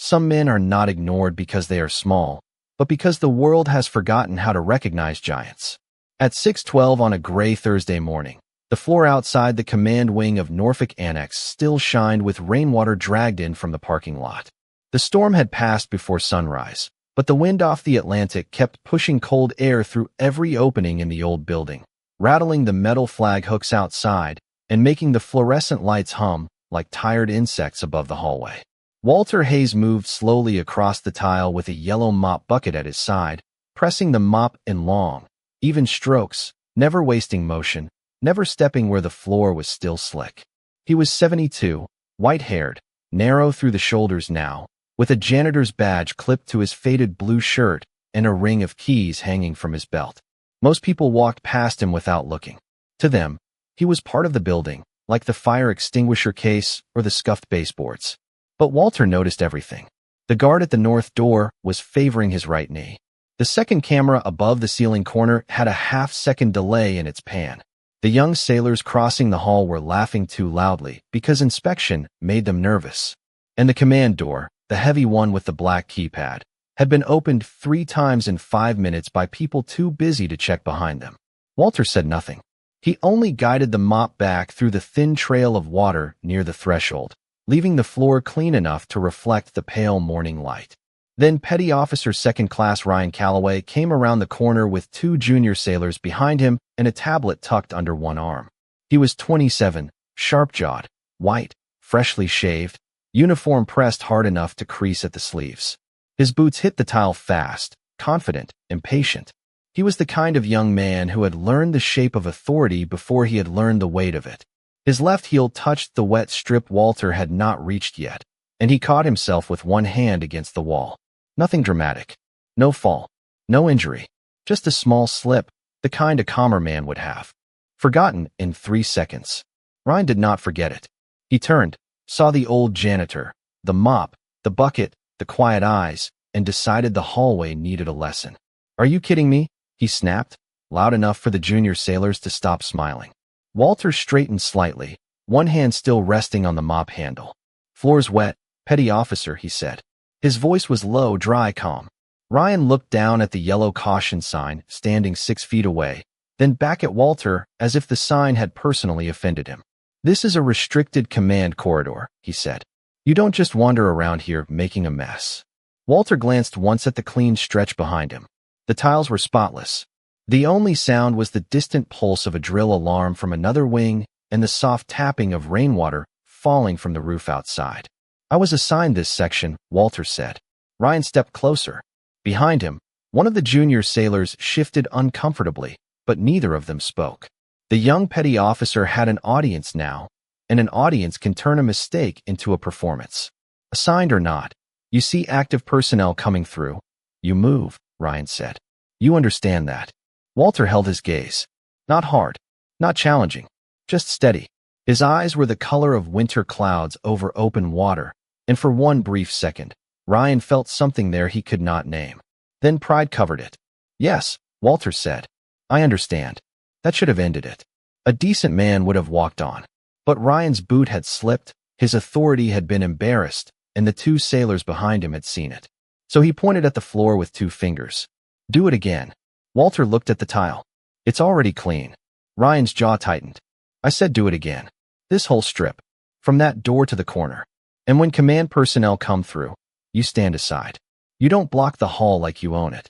Some men are not ignored because they are small, but because the world has forgotten how to recognize giants. At 6:12 on a gray Thursday morning, the floor outside the command wing of Norfolk Annex still shined with rainwater dragged in from the parking lot. The storm had passed before sunrise, but the wind off the Atlantic kept pushing cold air through every opening in the old building, rattling the metal flag hooks outside and making the fluorescent lights hum like tired insects above the hallway. Walter Hayes moved slowly across the tile with a yellow mop bucket at his side, pressing the mop in long, even strokes, never wasting motion, never stepping where the floor was still slick. He was 72, white-haired, narrow through the shoulders now, with a janitor's badge clipped to his faded blue shirt and a ring of keys hanging from his belt. Most people walked past him without looking. To them, he was part of the building, like the fire extinguisher case or the scuffed baseboards. But Walter noticed everything. The guard at the north door was favoring his right knee. The second camera above the ceiling corner had a half-second delay in its pan. The young sailors crossing the hall were laughing too loudly because inspection made them nervous. And the command door, the heavy one with the black keypad, had been opened 3 times in 5 minutes by people too busy to check behind them. Walter said nothing. He only guided the mop back through the thin trail of water near the threshold, leaving the floor clean enough to reflect the pale morning light. Then Petty Officer Second Class Ryan Calloway came around the corner with 2 junior sailors behind him and a tablet tucked under one arm. He was 27, sharp-jawed, white, freshly shaved, uniform pressed hard enough to crease at the sleeves. His boots hit the tile fast, confident, impatient. He was the kind of young man who had learned the shape of authority before he had learned the weight of it. His left heel touched the wet strip Walter had not reached yet, and he caught himself with one hand against the wall. Nothing dramatic. No fall. No injury. Just a small slip, the kind a calmer man would have. Forgotten in 3 seconds. Ryan did not forget it. He turned, saw the old janitor, the mop, the bucket, the quiet eyes, and decided the hallway needed a lesson. "Are you kidding me?" he snapped, loud enough for the junior sailors to stop smiling. Walter straightened slightly, one hand still resting on the mop handle. "Floor's wet, Petty Officer," he said. His voice was low, dry, calm. Ryan looked down at the yellow caution sign standing 6 feet away, then back at Walter as if the sign had personally offended him. "This is a restricted command corridor," he said. "You don't just wander around here making a mess." Walter glanced once at the clean stretch behind him. The tiles were spotless. The only sound was the distant pulse of a drill alarm from another wing and the soft tapping of rainwater falling from the roof outside. "I was assigned this section," Walter said. Ryan stepped closer. Behind him, one of the junior sailors shifted uncomfortably, but neither of them spoke. The young petty officer had an audience now, and an audience can turn a mistake into a performance. "Assigned or not, you see active personnel coming through. You move," Ryan said. "You understand that." Walter held his gaze. Not hard, not challenging, just steady. His eyes were the color of winter clouds over open water, and for one brief second, Ryan felt something there he could not name. Then pride covered it. "Yes," Walter said. "I understand." That should have ended it. A decent man would have walked on. But Ryan's boot had slipped, his authority had been embarrassed, and the 2 sailors behind him had seen it. So he pointed at the floor with 2 fingers. "Do it again." Walter looked at the tile. "It's already clean." Ryan's jaw tightened. "I said do it again. This whole strip. From that door to the corner. And when command personnel come through, you stand aside. You don't block the hall like you own it."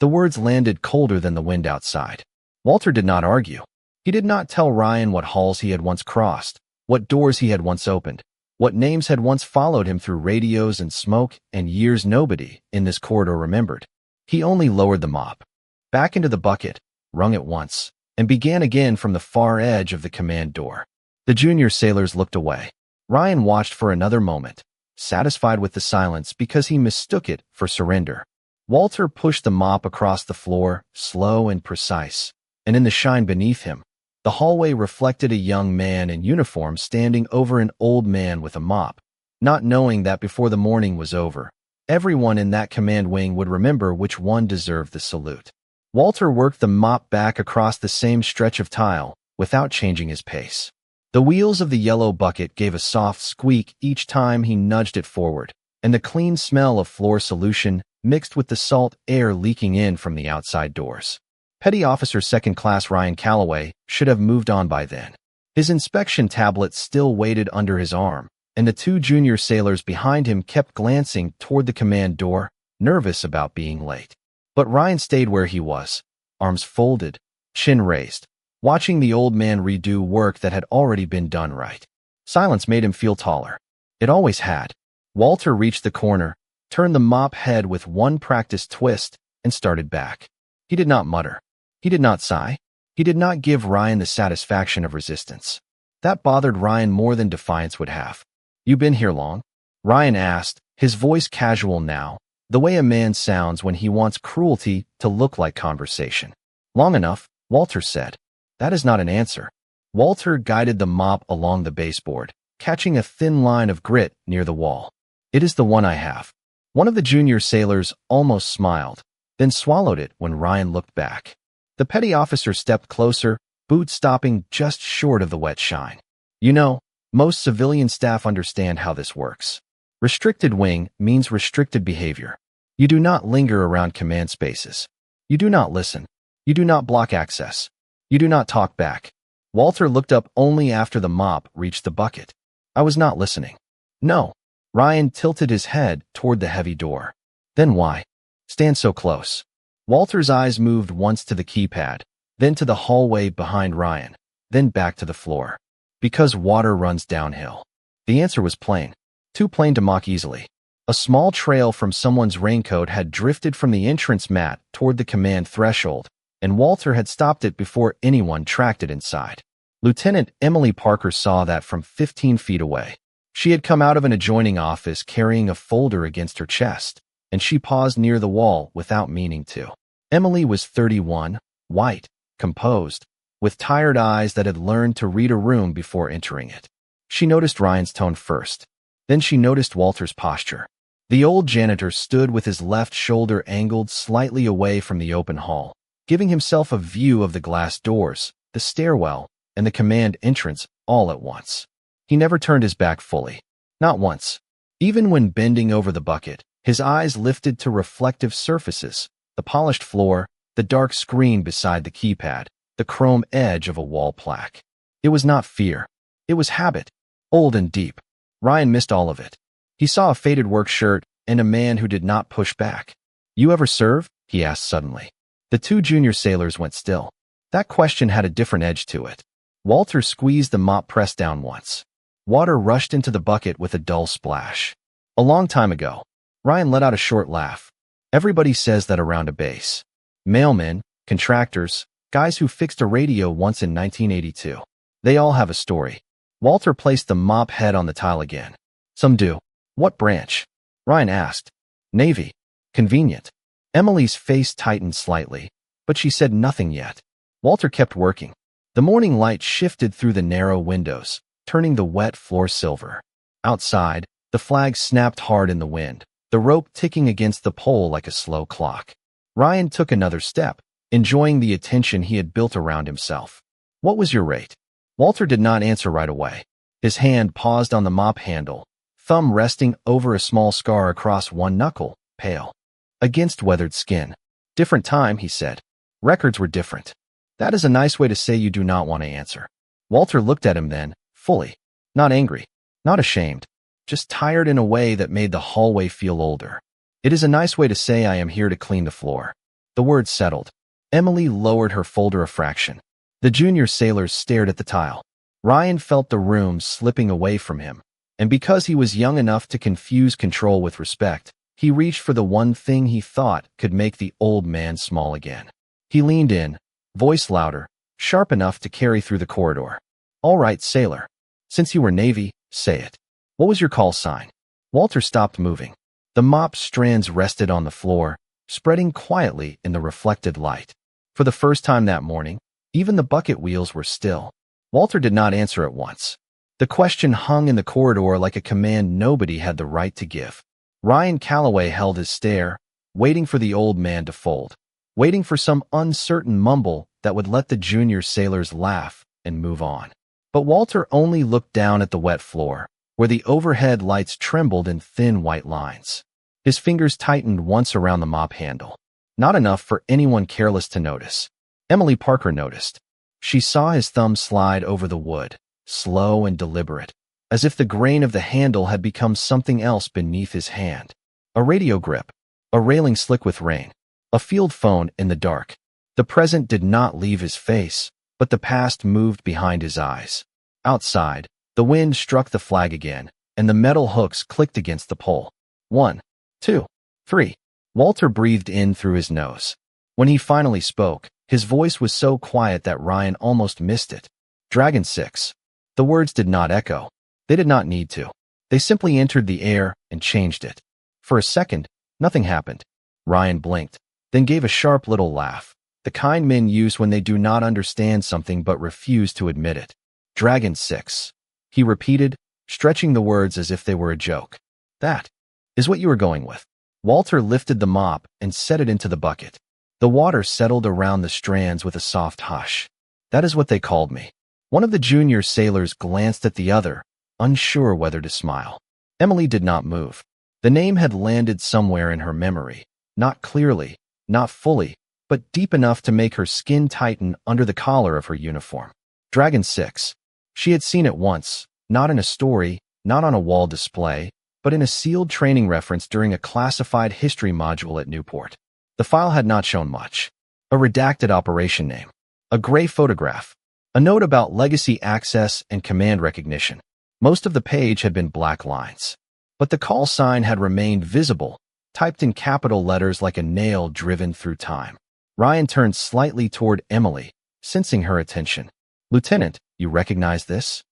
The words landed colder than the wind outside. Walter did not argue. He did not tell Ryan what halls he had once crossed, what doors he had once opened, what names had once followed him through radios and smoke and years nobody in this corridor remembered. He only lowered the mop back into the bucket, wrung it once, and began again from the far edge of the command door. The junior sailors looked away. Ryan watched for another moment, satisfied with the silence because he mistook it for surrender. Walter pushed the mop across the floor, slow and precise, and in the shine beneath him, the hallway reflected a young man in uniform standing over an old man with a mop, not knowing that before the morning was over, everyone in that command wing would remember which one deserved the salute. Walter worked the mop back across the same stretch of tile without changing his pace. The wheels of the yellow bucket gave a soft squeak each time he nudged it forward, and the clean smell of floor solution mixed with the salt air leaking in from the outside doors. Petty Officer Second Class Ryan Calloway should have moved on by then. His inspection tablet still waited under his arm, and the two junior sailors behind him kept glancing toward the command door, nervous about being late. But Ryan stayed where he was, arms folded, chin raised, watching the old man redo work that had already been done right. Silence made him feel taller. It always had. Walter reached the corner, turned the mop head with one practiced twist, and started back. He did not mutter. He did not sigh. He did not give Ryan the satisfaction of resistance. That bothered Ryan more than defiance would have. "You been here long?" Ryan asked, his voice casual now, the way a man sounds when he wants cruelty to look like conversation. "Long enough," Walter said. "That is not an answer." Walter guided the mop along the baseboard, catching a thin line of grit near the wall. "It is the one I have." One of the junior sailors almost smiled, then swallowed it when Ryan looked back. The petty officer stepped closer, boots stopping just short of the wet shine. "You know, most civilian staff understand how this works. Restricted wing means restricted behavior. You do not linger around command spaces. You do not listen. You do not block access. You do not talk back." Walter looked up only after the mop reached the bucket. "I was not listening." "No." Ryan tilted his head toward the heavy door. "Then why stand so close?" Walter's eyes moved once to the keypad, then to the hallway behind Ryan, then back to the floor. "Because water runs downhill." The answer was plain. Too plain to mock easily. A small trail from someone's raincoat had drifted from the entrance mat toward the command threshold, and Walter had stopped it before anyone tracked it inside. Lieutenant Emily Parker saw that from 15 feet away. She had come out of an adjoining office carrying a folder against her chest, and she paused near the wall without meaning to. Emily was 31, white, composed, with tired eyes that had learned to read a room before entering it. She noticed Ryan's tone first. Then she noticed Walter's posture. The old janitor stood with his left shoulder angled slightly away from the open hall, giving himself a view of the glass doors, the stairwell, and the command entrance all at once. He never turned his back fully. Not once. Even when bending over the bucket, his eyes lifted to reflective surfaces, the polished floor, the dark screen beside the keypad, the chrome edge of a wall plaque. It was not fear. It was habit, old and deep. Ryan missed all of it. He saw a faded work shirt and a man who did not push back. "You ever serve?" he asked suddenly. The two junior sailors went still. That question had a different edge to it. Walter squeezed the mop press down once. Water rushed into the bucket with a dull splash. "A long time ago." Ryan let out a short laugh. "Everybody says that around a base. Mailmen, contractors, guys who fixed a radio once in 1982. They all have a story." Walter placed the mop head on the tile again. "Some do." "What branch?" Ryan asked. "Navy." "Convenient." Emily's face tightened slightly, but she said nothing yet. Walter kept working. The morning light shifted through the narrow windows, turning the wet floor silver. Outside, the flag snapped hard in the wind, the rope ticking against the pole like a slow clock. Ryan took another step, enjoying the attention he had built around himself. "What was your rate?" Walter did not answer right away. His hand paused on the mop handle, thumb resting over a small scar across one knuckle, pale against weathered skin. "Different time," he said. "Records were different." "That is a nice way to say you do not want to answer." Walter looked at him then, fully. Not angry, not ashamed, just tired in a way that made the hallway feel older. "It is a nice way to say I am here to clean the floor." The word settled. Emily lowered her folder a fraction. The junior sailors stared at the tile. Ryan felt the room slipping away from him, and because he was young enough to confuse control with respect, he reached for the one thing he thought could make the old man small again. He leaned in, voice louder, sharp enough to carry through the corridor. "All right, sailor. Since you were Navy, say it. What was your call sign?" Walter stopped moving. The mop strands rested on the floor, spreading quietly in the reflected light. For the first time that morning, even the bucket wheels were still. Walter did not answer at once. The question hung in the corridor like a command nobody had the right to give. Ryan Calloway held his stare, waiting for the old man to fold, waiting for some uncertain mumble that would let the junior sailors laugh and move on. But Walter only looked down at the wet floor, where the overhead lights trembled in thin white lines. His fingers tightened once around the mop handle. Not enough for anyone careless to notice. Emily Parker noticed. She saw his thumb slide over the wood, slow and deliberate, as if the grain of the handle had become something else beneath his hand. A radio grip, a railing slick with rain, a field phone in the dark. The present did not leave his face, but the past moved behind his eyes. Outside, the wind struck the flag again, and the metal hooks clicked against the pole. 1, 2, 3. Walter breathed in through his nose. When he finally spoke, his voice was so quiet that Ryan almost missed it. Dragon 6. The words did not echo. They did not need to. They simply entered the air and changed it. For a second, nothing happened. Ryan blinked, then gave a sharp little laugh, the kind men use when they do not understand something but refuse to admit it. Dragon 6. He repeated, stretching the words as if they were a joke. That is what you were going with. Walter lifted the mop and set it into the bucket. The water settled around the strands with a soft hush. That is what they called me. One of the junior sailors glanced at the other, unsure whether to smile. Emily did not move. The name had landed somewhere in her memory, not clearly, not fully, but deep enough to make her skin tighten under the collar of her uniform. Dragon 6. She had seen it once, not in a story, not on a wall display, but in a sealed training reference during a classified history module at Newport. The file had not shown much. A redacted operation name. A gray photograph. A note about legacy access and command recognition. Most of the page had been black lines. But the call sign had remained visible, typed in capital letters like a nail driven through time. Ryan turned slightly toward Emily, sensing her attention. Lieutenant, you recognize this?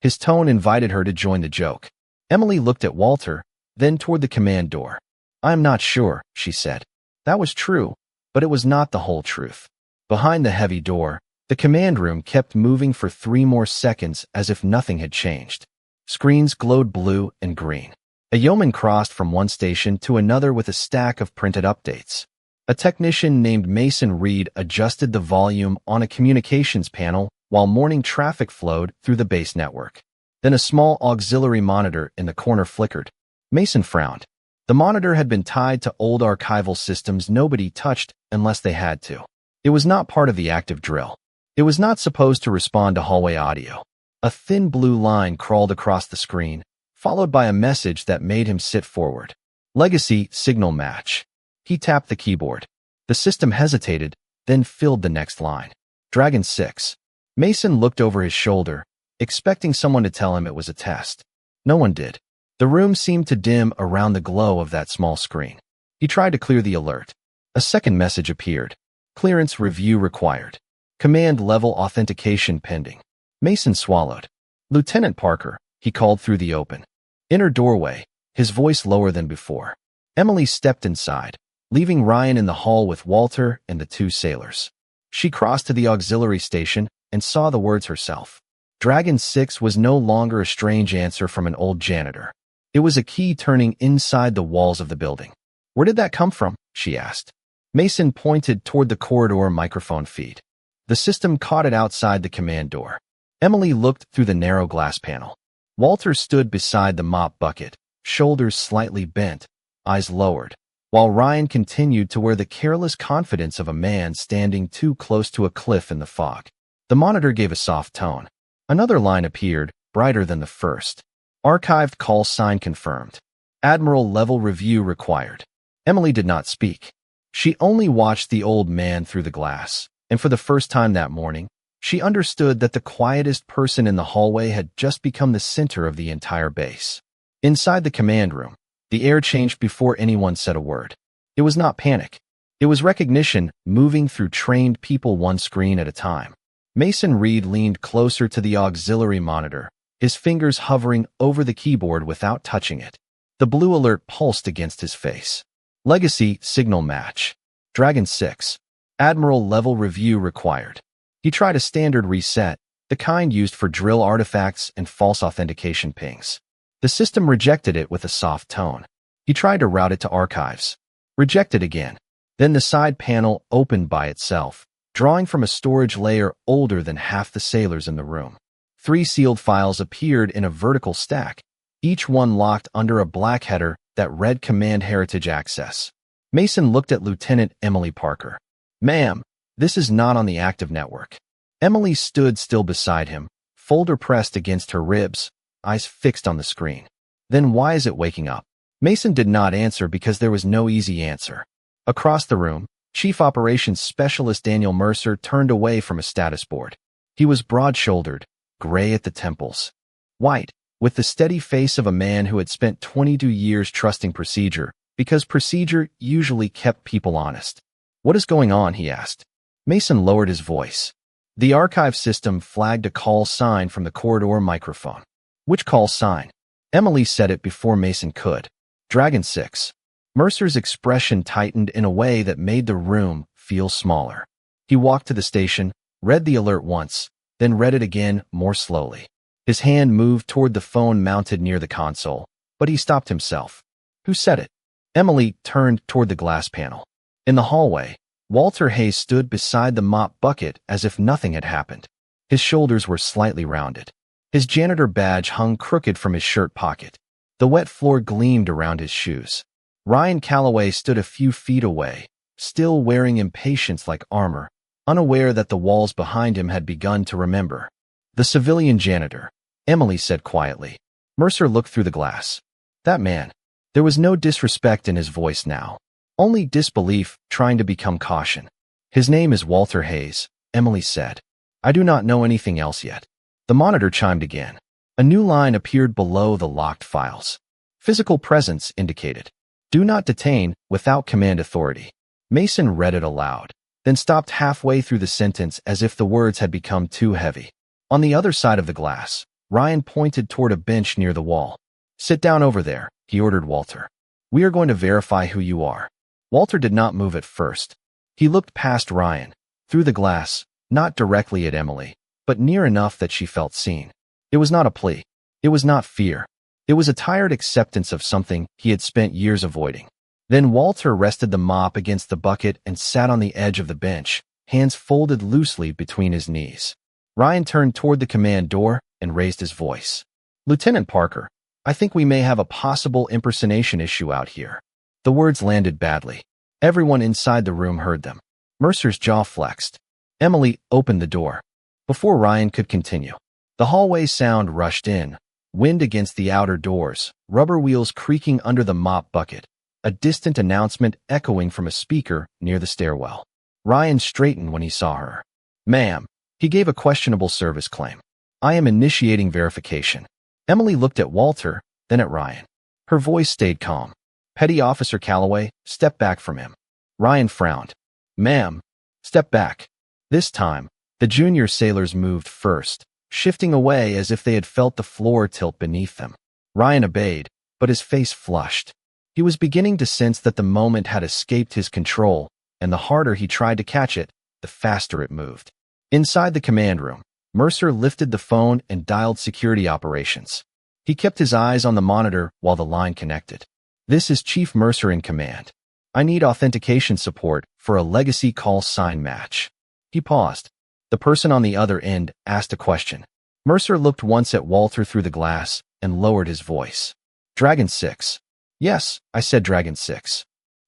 His tone invited her to join the joke. Emily looked at Walter, then toward the command door. I am not sure, she said. That was true, but it was not the whole truth. Behind the heavy door, the command room kept moving for 3 more seconds as if nothing had changed. Screens glowed blue and green. A yeoman crossed from one station to another with a stack of printed updates. A technician named Mason Reed adjusted the volume on a communications panel while morning traffic flowed through the base network. Then a small auxiliary monitor in the corner flickered. Mason frowned. The monitor had been tied to old archival systems nobody touched unless they had to. It was not part of the active drill. It was not supposed to respond to hallway audio. A thin blue line crawled across the screen, followed by a message that made him sit forward. Legacy signal match. He tapped the keyboard. The system hesitated, then filled the next line. Dragon 6. Mason looked over his shoulder, expecting someone to tell him it was a test. No one did. The room seemed to dim around the glow of that small screen. He tried to clear the alert. A second message appeared. Clearance review required. Command level authentication pending. Mason swallowed. Lieutenant Parker, he called through the open. Inner doorway, his voice lower than before. Emily stepped inside, leaving Ryan in the hall with Walter and the 2 sailors. She crossed to the auxiliary station and saw the words herself. Dragon 6 was no longer a strange answer from an old janitor. It was a key turning inside the walls of the building. Where did that come from? She asked. Mason pointed toward the corridor microphone feed. The system caught it outside the command door. Emily looked through the narrow glass panel. Walter stood beside the mop bucket, shoulders slightly bent, eyes lowered, while Ryan continued to wear the careless confidence of a man standing too close to a cliff in the fog. The monitor gave a soft tone. Another line appeared, brighter than the first. Archived call sign confirmed. Admiral level review required. Emily did not speak. She only watched the old man through the glass, and for the first time that morning, she understood that the quietest person in the hallway had just become the center of the entire base. Inside the command room, the air changed before anyone said a word. It was not panic. It was recognition moving through trained people one screen at a time. Mason Reed leaned closer to the auxiliary monitor, his fingers hovering over the keyboard without touching it. The blue alert pulsed against his face. Legacy signal match. Dragon 6. Admiral level review required. He tried a standard reset, the kind used for drill artifacts and false authentication pings. The system rejected it with a soft tone. He tried to route it to archives. Rejected again. Then the side panel opened by itself, drawing from a storage layer older than half the sailors in the room. 3 sealed files appeared in a vertical stack, each one locked under a black header that read Command Heritage Access. Mason looked at Lieutenant Emily Parker. "Ma'am, this is not on the active network." Emily stood still beside him, folder pressed against her ribs, eyes fixed on the screen. "Then why is it waking up?" Mason did not answer because there was no easy answer. Across the room, Chief Operations Specialist Daniel Mercer turned away from a status board. He was broad-shouldered, gray at the temples, white, with the steady face of a man who had spent 22 years trusting procedure, because procedure usually kept people honest. "What is going on?" he asked. Mason lowered his voice. The archive system flagged a call sign from the corridor microphone. "Which call sign?" Emily said it before Mason could. "Dragon 6. Mercer's expression tightened in a way that made the room feel smaller. He walked to the station, read the alert once, then read it again more slowly. His hand moved toward the phone mounted near the console, but he stopped himself. "Who said it?" Emily turned toward the glass panel. In the hallway, Walter Hayes stood beside the mop bucket as if nothing had happened. His shoulders were slightly rounded. His janitor badge hung crooked from his shirt pocket. The wet floor gleamed around his shoes. Ryan Calloway stood a few feet away, still wearing impatience like armor, unaware that the walls behind him had begun to remember. "The civilian janitor," Emily said quietly. Mercer looked through the glass. "That man." There was no disrespect in his voice now, only disbelief trying to become caution. "His name is Walter Hayes," Emily said. "I do not know anything else yet." The monitor chimed again. A new line appeared below the locked files. "Physical presence indicated. Do not detain without command authority." Mason read it aloud, then stopped halfway through the sentence as if the words had become too heavy. On the other side of the glass, Ryan pointed toward a bench near the wall. "Sit down over there," he ordered Walter. "We are going to verify who you are." Walter did not move at first. He looked past Ryan, through the glass, not directly at Emily, but near enough that she felt seen. It was not a plea. It was not fear. It was a tired acceptance of something he had spent years avoiding. Then Walter rested the mop against the bucket and sat on the edge of the bench, hands folded loosely between his knees. Ryan turned toward the command door and raised his voice. "Lieutenant Parker, I think we may have a possible impersonation issue out here." The words landed badly. Everyone inside the room heard them. Mercer's jaw flexed. Emily opened the door. Before Ryan could continue, the hallway sound rushed in, wind against the outer doors, rubber wheels creaking under the mop bucket, a distant announcement echoing from a speaker near the stairwell. Ryan straightened when he saw her. "Ma'am," he gave a questionable service claim. "I am initiating verification." Emily looked at Walter, then at Ryan. Her voice stayed calm. "Petty Officer Calloway, step back from him." Ryan frowned. "Ma'am." "Step back." This time, the junior sailors moved first, shifting away as if they had felt the floor tilt beneath them. Ryan obeyed, but his face flushed. He was beginning to sense that the moment had escaped his control, and the harder he tried to catch it, the faster it moved. Inside the command room, Mercer lifted the phone and dialed security operations. He kept his eyes on the monitor while the line connected. "This is Chief Mercer in command. I need authentication support for a legacy call sign match." He paused. The person on the other end asked a question. Mercer looked once at Walter through the glass and lowered his voice. "Dragon 6. "Yes," I said Dragon 6.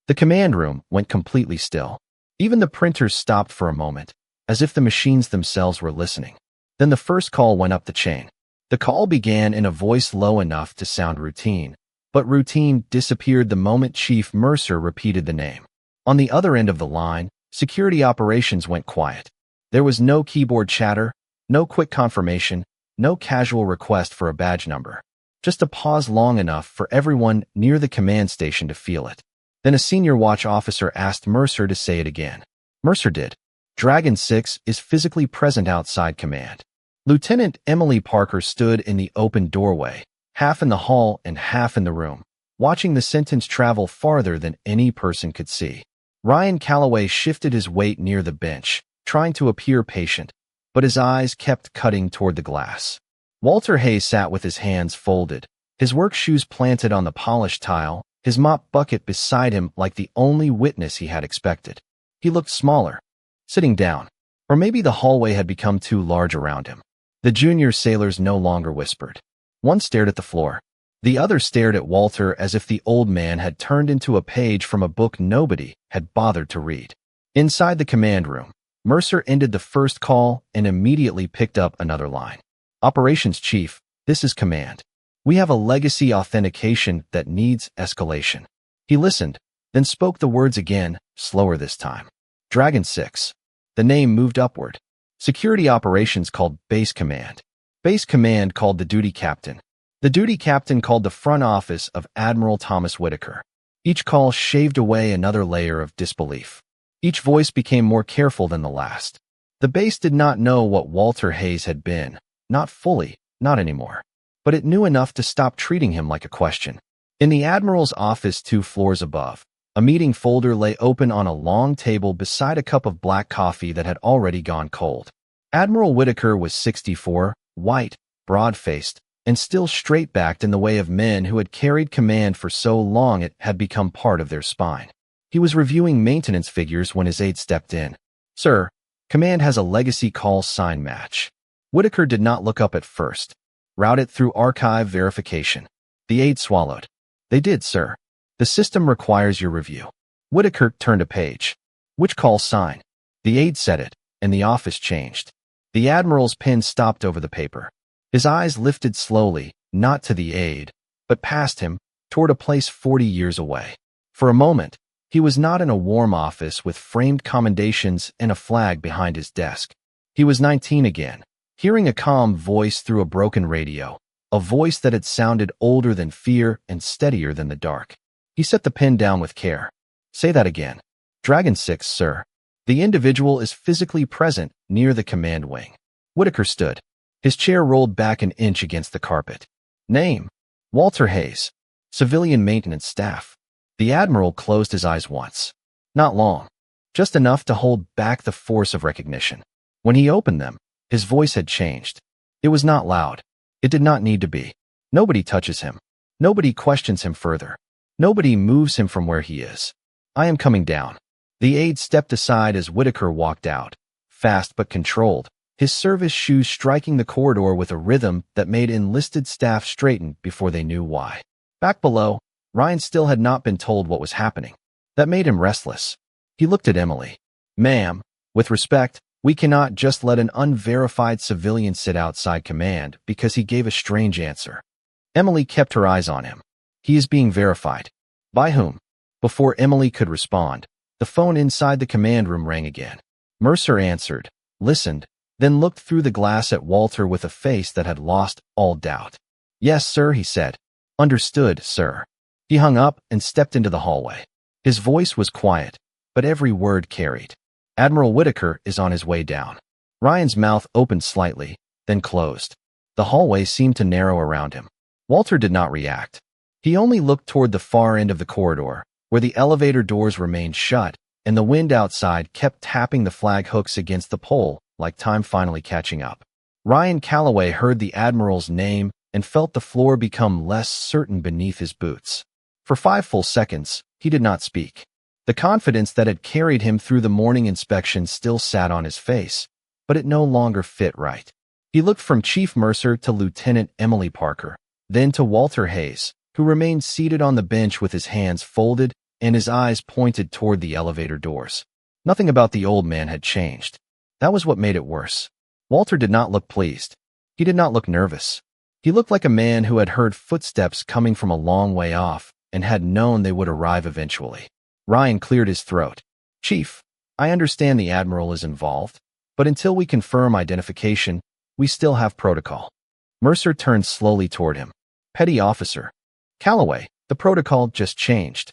The command room went completely still. Even the printers stopped for a moment, as if the machines themselves were listening. Then the first call went up the chain. The call began in a voice low enough to sound routine, but routine disappeared the moment Chief Mercer repeated the name. On the other end of the line, security operations went quiet. There was no keyboard chatter, no quick confirmation, no casual request for a badge number. Just a pause long enough for everyone near the command station to feel it. Then a senior watch officer asked Mercer to say it again. Mercer did. "Dragon 6 is physically present outside command." Lieutenant Emily Parker stood in the open doorway, half in the hall and half in the room, watching the sentence travel farther than any person could see. Ryan Calloway shifted his weight near the bench, trying to appear patient, but his eyes kept cutting toward the glass. Walter Hayes sat with his hands folded, his work shoes planted on the polished tile, his mop bucket beside him like the only witness he had expected. He looked smaller, sitting down, or maybe the hallway had become too large around him. The junior sailors no longer whispered. One stared at the floor. The other stared at Walter as if the old man had turned into a page from a book nobody had bothered to read. Inside the command room, Mercer ended the first call and immediately picked up another line. Operations Chief, this is Command. We have a legacy authentication that needs escalation. He listened, then spoke the words again, slower this time. Dragon 6. The name moved upward. Security Operations called Base Command. Base Command called the duty captain. The duty captain called the front office of Admiral Thomas Whitaker. Each call shaved away another layer of disbelief. Each voice became more careful than the last. The base did not know what Walter Hayes had been. Not fully, not anymore. But it knew enough to stop treating him like a question. In the Admiral's office 2 floors above, a meeting folder lay open on a long table beside a cup of black coffee that had already gone cold. Admiral Whitaker was 64, white, broad-faced, and still straight-backed in the way of men who had carried command for so long it had become part of their spine. He was reviewing maintenance figures when his aide stepped in. Sir, Command has a legacy call sign match. Whitaker did not look up at first. Route it through archive verification. The aide swallowed. They did, sir. The system requires your review. Whitaker turned a page. Which call sign? The aide said it, and the office changed. The Admiral's pen stopped over the paper. His eyes lifted slowly, not to the aide, but past him, toward a place 40 years away. For a moment, he was not in a warm office with framed commendations and a flag behind his desk. He was 19 again, hearing a calm voice through a broken radio, a voice that had sounded older than fear and steadier than the dark. He set the pen down with care. Say that again. Dragon 6, sir. The individual is physically present near the command wing. Whitaker stood. His chair rolled back an inch against the carpet. Name: Walter Hayes. Civilian maintenance staff. The Admiral closed his eyes once. Not long. Just enough to hold back the force of recognition. When he opened them, his voice had changed. It was not loud. It did not need to be. Nobody touches him. Nobody questions him further. Nobody moves him from where he is. I am coming down. The aide stepped aside as Whitaker walked out, fast but controlled, his service shoes striking the corridor with a rhythm that made enlisted staff straighten before they knew why. Back below, Ryan still had not been told what was happening. That made him restless. He looked at Emily. Ma'am, with respect, we cannot just let an unverified civilian sit outside command because he gave a strange answer. Emily kept her eyes on him. He is being verified. By whom? Before Emily could respond, the phone inside the command room rang again. Mercer answered, listened, then looked through the glass at Walter with a face that had lost all doubt. Yes, sir, he said. Understood, sir. He hung up and stepped into the hallway. His voice was quiet, but every word carried. Admiral Whitaker is on his way down. Ryan's mouth opened slightly, then closed. The hallway seemed to narrow around him. Walter did not react. He only looked toward the far end of the corridor, where the elevator doors remained shut, and the wind outside kept tapping the flag hooks against the pole, like time finally catching up. Ryan Calloway heard the Admiral's name and felt the floor become less certain beneath his boots. For 5 full seconds, he did not speak. The confidence that had carried him through the morning inspection still sat on his face, but it no longer fit right. He looked from Chief Mercer to Lieutenant Emily Parker, then to Walter Hayes, who remained seated on the bench with his hands folded and his eyes pointed toward the elevator doors. Nothing about the old man had changed. That was what made it worse. Walter did not look pleased. He did not look nervous. He looked like a man who had heard footsteps coming from a long way off and had known they would arrive eventually. Ryan cleared his throat. Chief, I understand the Admiral is involved, but until we confirm identification, we still have protocol. Mercer turned slowly toward him. Petty officer. Calloway, the protocol just changed.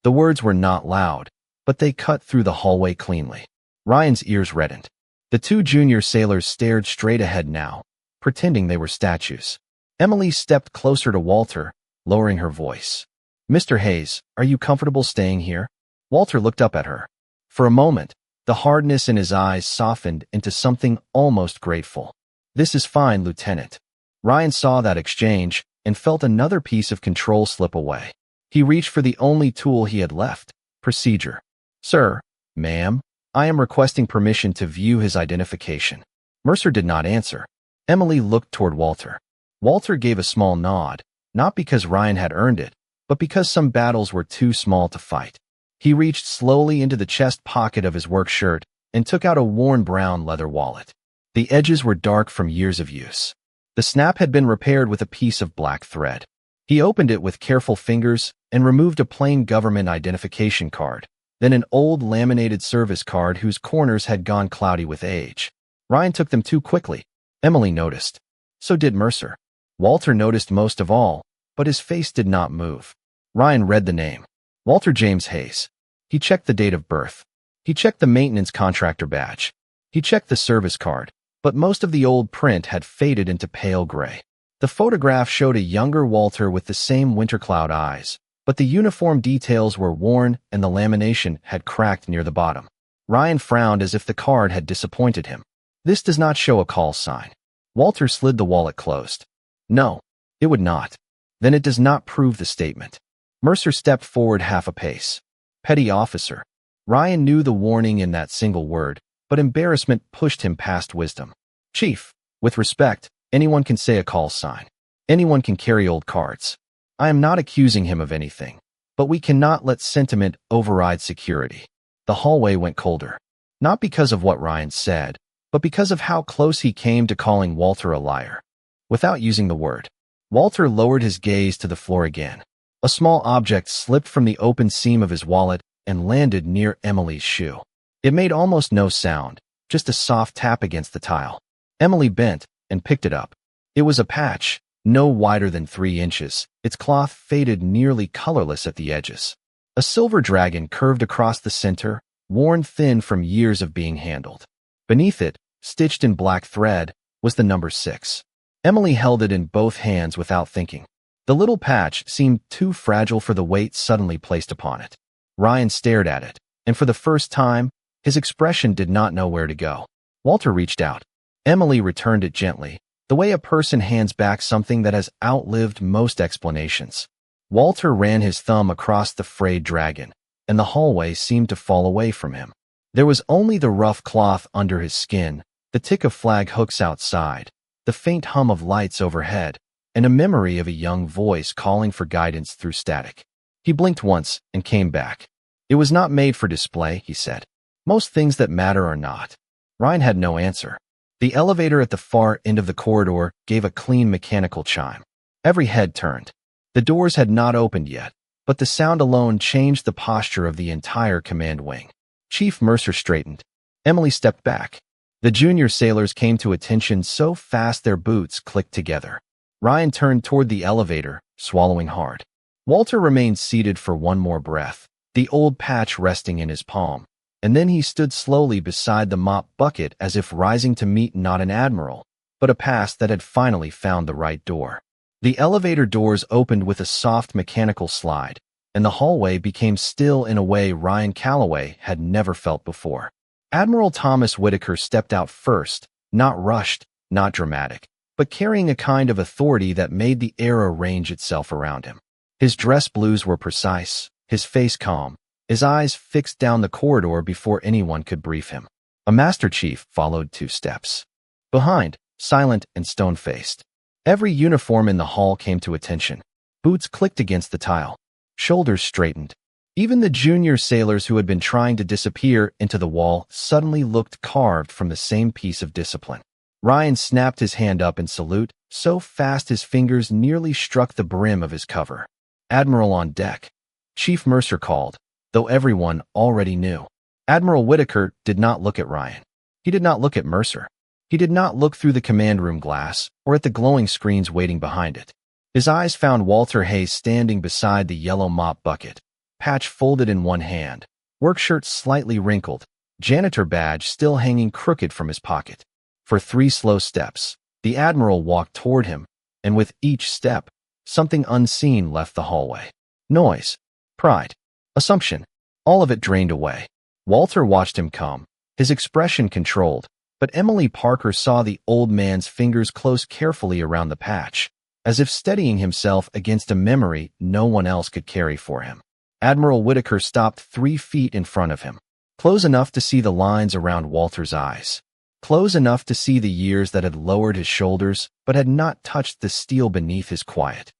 The words were not loud, but they cut through the hallway cleanly. Ryan's ears reddened. The 2 junior sailors stared straight ahead now, pretending they were statues. Emily stepped closer to Walter, lowering her voice. Mr. Hayes, are you comfortable staying here? Walter looked up at her. For a moment, the hardness in his eyes softened into something almost grateful. This is fine, Lieutenant. Ryan saw that exchange and felt another piece of control slip away. He reached for the only tool he had left, procedure. Sir, ma'am, I am requesting permission to view his identification. Mercer did not answer. Emily looked toward Walter. Walter gave a small nod, not because Ryan had earned it, but because some battles were too small to fight. He reached slowly into the chest pocket of his work shirt and took out a worn brown leather wallet. The edges were dark from years of use. The snap had been repaired with a piece of black thread. He opened it with careful fingers and removed a plain government identification card, then an old laminated service card whose corners had gone cloudy with age. Ryan took them too quickly. Emily noticed. So did Mercer. Walter noticed most of all, but his face did not move. Ryan read the name. Walter James Hayes. He checked the date of birth. He checked the maintenance contractor badge. He checked the service card, but most of the old print had faded into pale gray. The photograph showed a younger Walter with the same winter cloud eyes, but the uniform details were worn and the lamination had cracked near the bottom. Ryan frowned as if the card had disappointed him. This does not show a call sign. Walter slid the wallet closed. No, it would not. Then it does not prove the statement. Mercer stepped forward half a pace. Petty officer. Ryan knew the warning in that single word, but embarrassment pushed him past wisdom. Chief, with respect, anyone can say a call sign. Anyone can carry old cards. I am not accusing him of anything, but we cannot let sentiment override security. The hallway went colder. Not because of what Ryan said, but because of how close he came to calling Walter a liar. Without using the word, Walter lowered his gaze to the floor again. A small object slipped from the open seam of his wallet and landed near Emily's shoe. It made almost no sound, just a soft tap against the tile. Emily bent and picked it up. It was a patch, no wider than 3 inches, its cloth faded nearly colorless at the edges. A silver dragon curved across the center, worn thin from years of being handled. Beneath it, stitched in black thread, was the number 6. Emily held it in both hands without thinking. The little patch seemed too fragile for the weight suddenly placed upon it. Ryan stared at it, and for the first time, his expression did not know where to go. Walter reached out. Emily returned it gently, the way a person hands back something that has outlived most explanations. Walter ran his thumb across the frayed dragon, and the hallway seemed to fall away from him. There was only the rough cloth under his skin, the tick of flag hooks outside, the faint hum of lights overhead, and a memory of a young voice calling for guidance through static. He blinked once and came back. It was not made for display, he said. Most things that matter are not. Ryan had no answer. The elevator at the far end of the corridor gave a clean mechanical chime. Every head turned. The doors had not opened yet, but the sound alone changed the posture of the entire command wing. Chief Mercer straightened. Emily stepped back. The junior sailors came to attention so fast their boots clicked together. Ryan turned toward the elevator, swallowing hard. Walter remained seated for one more breath, the old patch resting in his palm, and then he stood slowly beside the mop bucket as if rising to meet not an admiral, but a past that had finally found the right door. The elevator doors opened with a soft mechanical slide, and the hallway became still in a way Ryan Calloway had never felt before. Admiral Thomas Whitaker stepped out first, not rushed, not dramatic, but carrying a kind of authority that made the air arrange itself around him. His dress blues were precise, his face calm, his eyes fixed down the corridor before anyone could brief him. A Master Chief followed 2 steps. Behind, silent and stone-faced. Every uniform in the hall came to attention. Boots clicked against the tile. Shoulders straightened. Even the junior sailors who had been trying to disappear into the wall suddenly looked carved from the same piece of discipline. Ryan snapped his hand up in salute, so fast his fingers nearly struck the brim of his cover. Admiral on deck. Chief Mercer called, though everyone already knew. Admiral Whitaker did not look at Ryan. He did not look at Mercer. He did not look through the command room glass or at the glowing screens waiting behind it. His eyes found Walter Hayes standing beside the yellow mop bucket, patch folded in one hand, work shirt slightly wrinkled, janitor badge still hanging crooked from his pocket. For 3 slow steps, the Admiral walked toward him, and with each step, something unseen left the hallway. Noise, pride, assumption, all of it drained away. Walter watched him come, his expression controlled, but Emily Parker saw the old man's fingers close carefully around the patch, as if steadying himself against a memory no one else could carry for him. Admiral Whitaker stopped 3 feet in front of him, close enough to see the lines around Walter's eyes, close enough to see the years that had lowered his shoulders but had not touched the steel beneath his quiet.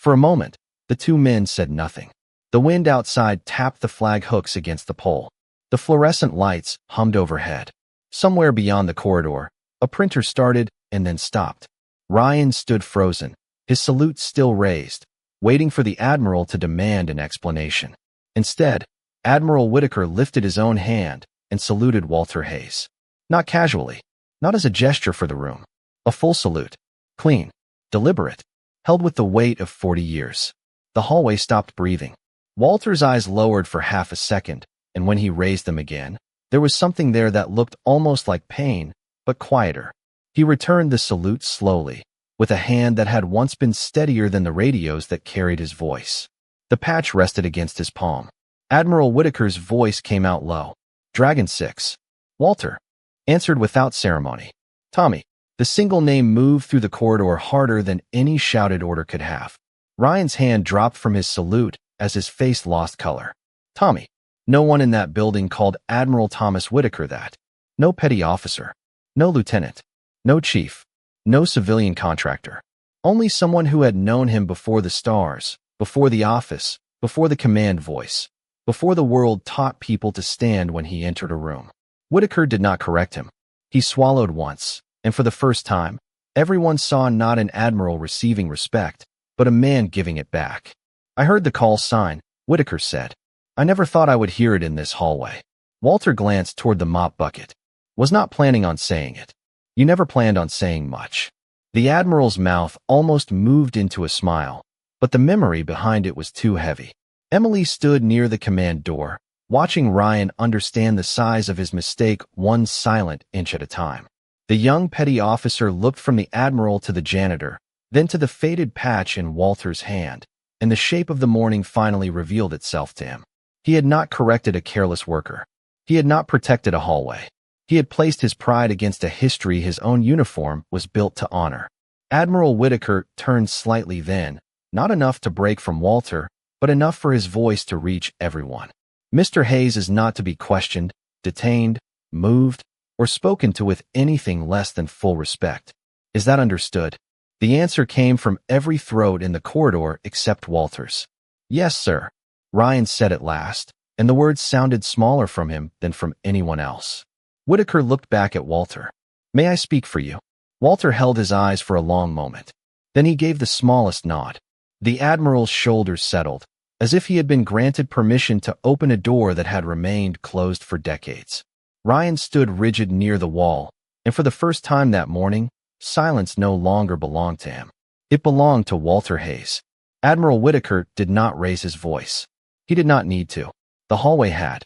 For a moment, the two men said nothing. The wind outside tapped the flag hooks against the pole. The fluorescent lights hummed overhead. Somewhere beyond the corridor, a printer started and then stopped. Ryan stood frozen, his salute still raised, waiting for the admiral to demand an explanation. Instead, Admiral Whitaker lifted his own hand and saluted Walter Hayes. Not casually, not as a gesture for the room. A full salute. Clean, deliberate, held with the weight of 40 years. The hallway stopped breathing. Walter's eyes lowered for half a second, and when he raised them again, there was something there that looked almost like pain, but quieter. He returned the salute slowly, with a hand that had once been steadier than the radios that carried his voice. The patch rested against his palm. Admiral Whitaker's voice came out low. Dragon 6. Walter. Answered without ceremony. Tommy. The single name moved through the corridor harder than any shouted order could have. Ryan's hand dropped from his salute as his face lost color. Tommy. No one in that building called Admiral Thomas Whitaker that. No petty officer. No lieutenant. No chief. No civilian contractor. Only someone who had known him before the stars, before the office, before the command voice, before the world taught people to stand when he entered a room. Whitaker did not correct him. He swallowed once, and for the first time, everyone saw not an admiral receiving respect, but a man giving it back. I heard the call sign, Whitaker said. I never thought I would hear it in this hallway. Walter glanced toward the mop bucket. Was not planning on saying it. You never planned on saying much. The admiral's mouth almost moved into a smile, but the memory behind it was too heavy. Emily stood near the command door, watching Ryan understand the size of his mistake one silent inch at a time. The young petty officer looked from the admiral to the janitor, then to the faded patch in Walter's hand, and the shape of the morning finally revealed itself to him. He had not corrected a careless worker. He had not protected a hallway. He had placed his pride against a history his own uniform was built to honor. Admiral Whitaker turned slightly then, not enough to break from Walter, but enough for his voice to reach everyone. Mr. Hayes is not to be questioned, detained, moved, or spoken to with anything less than full respect. Is that understood? The answer came from every throat in the corridor except Walter's. Yes, sir, Ryan said at last, and the words sounded smaller from him than from anyone else. Whitaker looked back at Walter. May I speak for you? Walter held his eyes for a long moment. Then he gave the smallest nod. The admiral's shoulders settled, as if he had been granted permission to open a door that had remained closed for decades. Ryan stood rigid near the wall, and for the first time that morning, silence no longer belonged to him. It belonged to Walter Hayes. Admiral Whitaker did not raise his voice. He did not need to. The hallway had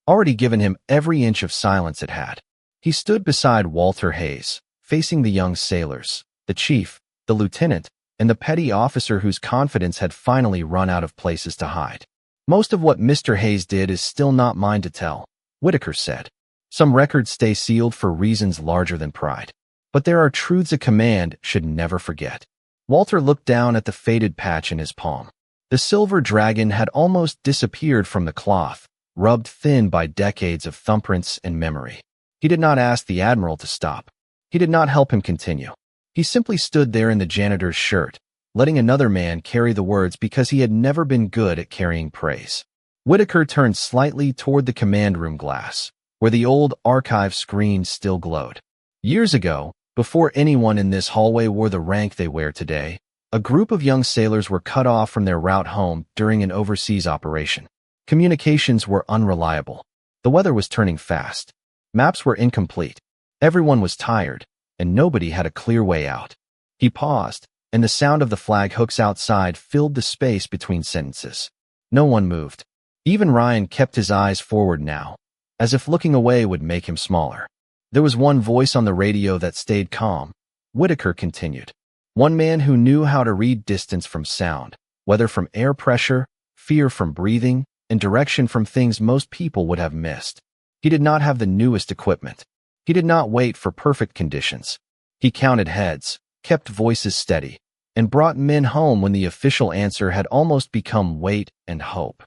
already given him every inch of silence it had. He stood beside Walter Hayes, facing the young sailors, the chief, the lieutenant, and the petty officer whose confidence had finally run out of places to hide. Most of what Mr. Hayes did is still not mine to tell, Whitaker said. Some records stay sealed for reasons larger than pride. But there are truths a command should never forget. Walter looked down at the faded patch in his palm. The silver dragon had almost disappeared from the cloth, rubbed thin by decades of thumbprints and memory. He did not ask the admiral to stop. He did not help him continue. He simply stood there in the janitor's shirt, letting another man carry the words because he had never been good at carrying praise. Whitaker turned slightly toward the command room glass, where the old archive screen still glowed. Years ago, before anyone in this hallway wore the rank they wear today, a group of young sailors were cut off from their route home during an overseas operation. Communications were unreliable. The weather was turning fast. Maps were incomplete. Everyone was tired, and nobody had a clear way out. He paused, and the sound of the flag hooks outside filled the space between sentences. No one moved. Even Ryan kept his eyes forward now, as if looking away would make him smaller. There was one voice on the radio that stayed calm. Whitaker continued. One man who knew how to read distance from sound, whether from air pressure, fear from breathing, and direction from things most people would have missed. He did not have the newest equipment. He did not wait for perfect conditions. He counted heads, kept voices steady, and brought men home when the official answer had almost become wait and hope.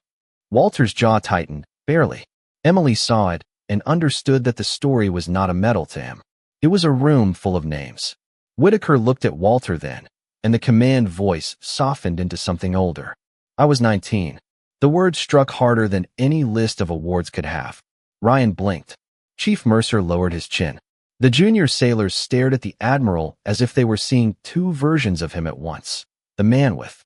Walter's jaw tightened, barely. Emily saw it and understood that the story was not a medal to him. It was a room full of names. Whitaker looked at Walter then, and the command voice softened into something older. I was 19. The word struck harder than any list of awards could have. Ryan blinked. Chief Mercer lowered his chin. The junior sailors stared at the admiral as if they were seeing two versions of him at once. The man with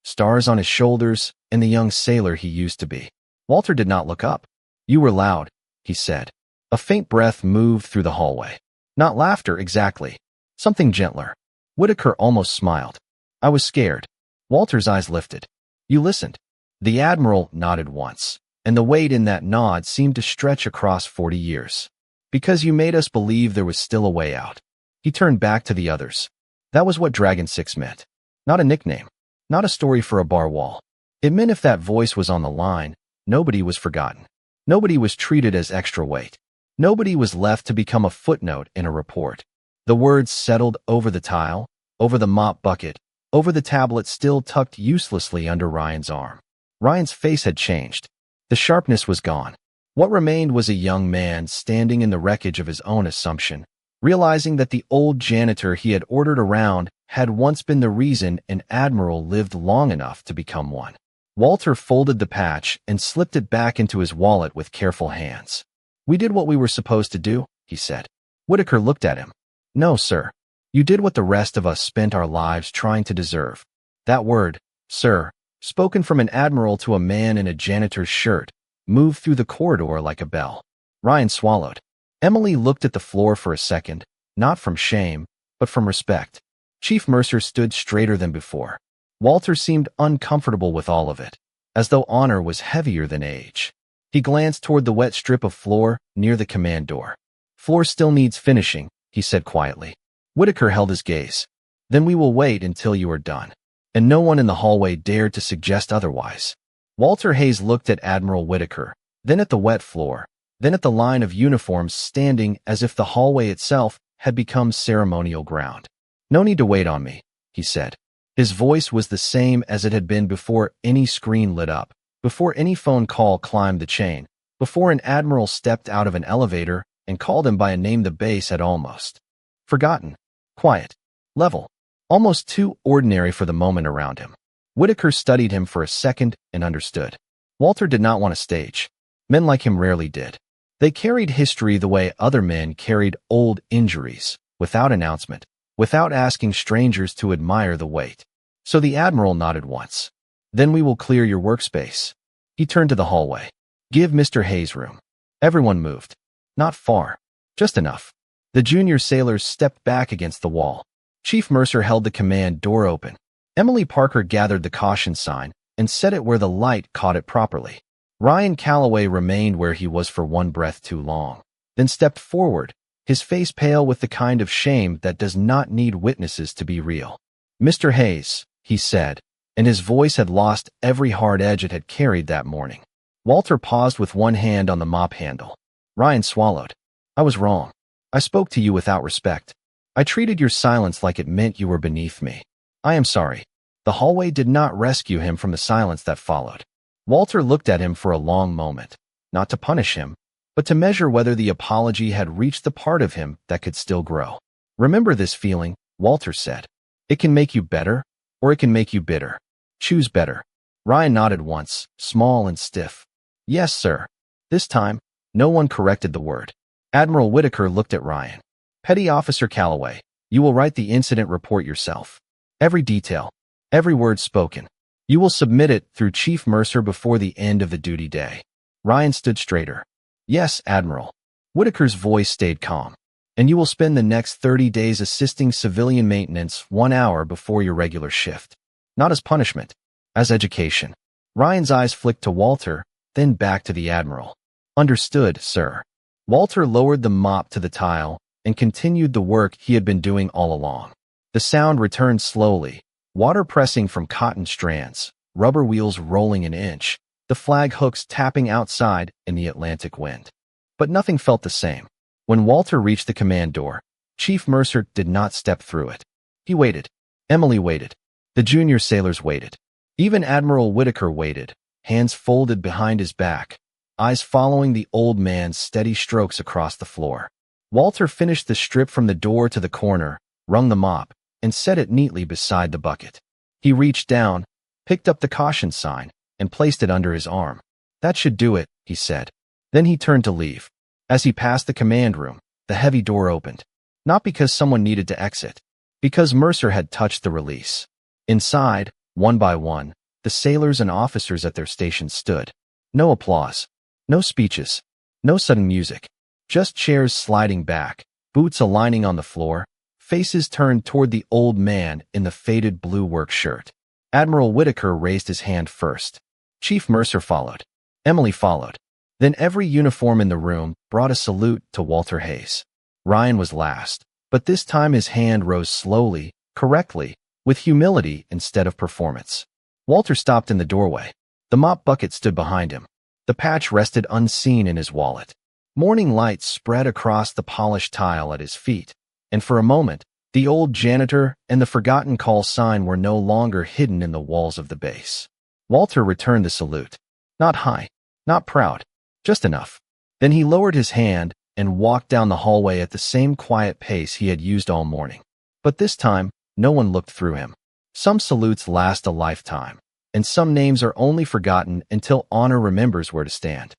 stars on his shoulders and the young sailor he used to be. Walter did not look up. You were loud, he said. A faint breath moved through the hallway. Not laughter exactly. Something gentler. Whitaker almost smiled. I was scared. Walter's eyes lifted. You listened. The admiral nodded once, and the weight in that nod seemed to stretch across 40 years. Because you made us believe there was still a way out. He turned back to the others. That was what Dragon 6 meant. Not a nickname. Not a story for a bar wall. It meant if that voice was on the line, nobody was forgotten. Nobody was treated as extra weight. Nobody was left to become a footnote in a report. The words settled over the tile, over the mop bucket, over the tablet still tucked uselessly under Ryan's arm. Ryan's face had changed. The sharpness was gone. What remained was a young man standing in the wreckage of his own assumption, realizing that the old janitor he had ordered around had once been the reason an admiral lived long enough to become one. Walter folded the patch and slipped it back into his wallet with careful hands. We did what we were supposed to do, he said. Whitaker looked at him. No, sir. You did what the rest of us spent our lives trying to deserve. That word, sir, spoken from an admiral to a man in a janitor's shirt, moved through the corridor like a bell. Ryan swallowed. Emily looked at the floor for a second, not from shame, but from respect. Chief Mercer stood straighter than before. Walter seemed uncomfortable with all of it, as though honor was heavier than age. He glanced toward the wet strip of floor near the command door. Floor still needs finishing, he said quietly. Whitaker held his gaze. Then we will wait until you are done. And no one in the hallway dared to suggest otherwise. Walter Hayes looked at Admiral Whitaker, then at the wet floor, then at the line of uniforms standing as if the hallway itself had become ceremonial ground. No need to wait on me, he said. His voice was the same as it had been before any screen lit up, before any phone call climbed the chain, before an admiral stepped out of an elevator and called him by a name the base had almost forgotten. Quiet. Level. Almost too ordinary for the moment around him. Whitaker studied him for a second and understood. Walter did not want a stage. Men like him rarely did. They carried history the way other men carried old injuries, without announcement, without asking strangers to admire the weight. So the admiral nodded once. Then we will clear your workspace. He turned to the hallway. Give Mr. Hayes room. Everyone moved. Not far. Just enough. The junior sailors stepped back against the wall. Chief Mercer held the command door open. Emily Parker gathered the caution sign and set it where the light caught it properly. Ryan Calloway remained where he was for one breath too long, then stepped forward, his face pale with the kind of shame that does not need witnesses to be real. Mr. Hayes, he said, and his voice had lost every hard edge it had carried that morning. Walter paused with one hand on the mop handle. Ryan swallowed. I was wrong. I spoke to you without respect. I treated your silence like it meant you were beneath me. I am sorry. The hallway did not rescue him from the silence that followed. Walter looked at him for a long moment, not to punish him, but to measure whether the apology had reached the part of him that could still grow. Remember this feeling, Walter said. It can make you better, or it can make you bitter. Choose better. Ryan nodded once, small and stiff. Yes, sir. This time, no one corrected the word. Admiral Whitaker looked at Ryan. Petty Officer Calloway, you will write the incident report yourself. Every detail, every word spoken. You will submit it through Chief Mercer before the end of the duty day. Ryan stood straighter. Yes, Admiral. Whitaker's voice stayed calm. And you will spend the next 30 days assisting civilian maintenance 1 hour before your regular shift. Not as punishment, as education. Ryan's eyes flicked to Walter, then back to the Admiral. Understood, sir. Walter lowered the mop to the tile and continued the work he had been doing all along. The sound returned slowly, water pressing from cotton strands, rubber wheels rolling an inch, the flag hooks tapping outside in the Atlantic wind. But nothing felt the same. When Walter reached the command door, Chief Mercer did not step through it. He waited. Emily waited. The junior sailors waited. Even Admiral Whitaker waited, hands folded behind his back, eyes following the old man's steady strokes across the floor. Walter finished the strip from the door to the corner, wrung the mop, and set it neatly beside the bucket. He reached down, picked up the caution sign, and placed it under his arm. "That should do it," he said. Then he turned to leave. As he passed the command room, the heavy door opened. Not because someone needed to exit, because Mercer had touched the release. Inside, one by one, the sailors and officers at their stations stood. No applause, no speeches, no sudden music, just chairs sliding back, boots aligning on the floor, faces turned toward the old man in the faded blue work shirt. Admiral Whitaker raised his hand first. Chief Mercer followed. Emily followed. Then every uniform in the room brought a salute to Walter Hayes. Ryan was last, but this time his hand rose slowly, correctly, with humility instead of performance. Walter stopped in the doorway. The mop bucket stood behind him. The patch rested unseen in his wallet. Morning light spread across the polished tile at his feet, and for a moment, the old janitor and the forgotten call sign were no longer hidden in the walls of the base. Walter returned the salute. Not high, not proud, just enough. Then he lowered his hand and walked down the hallway at the same quiet pace he had used all morning. But this time, no one looked through him. Some salutes last a lifetime, and some names are only forgotten until honor remembers where to stand.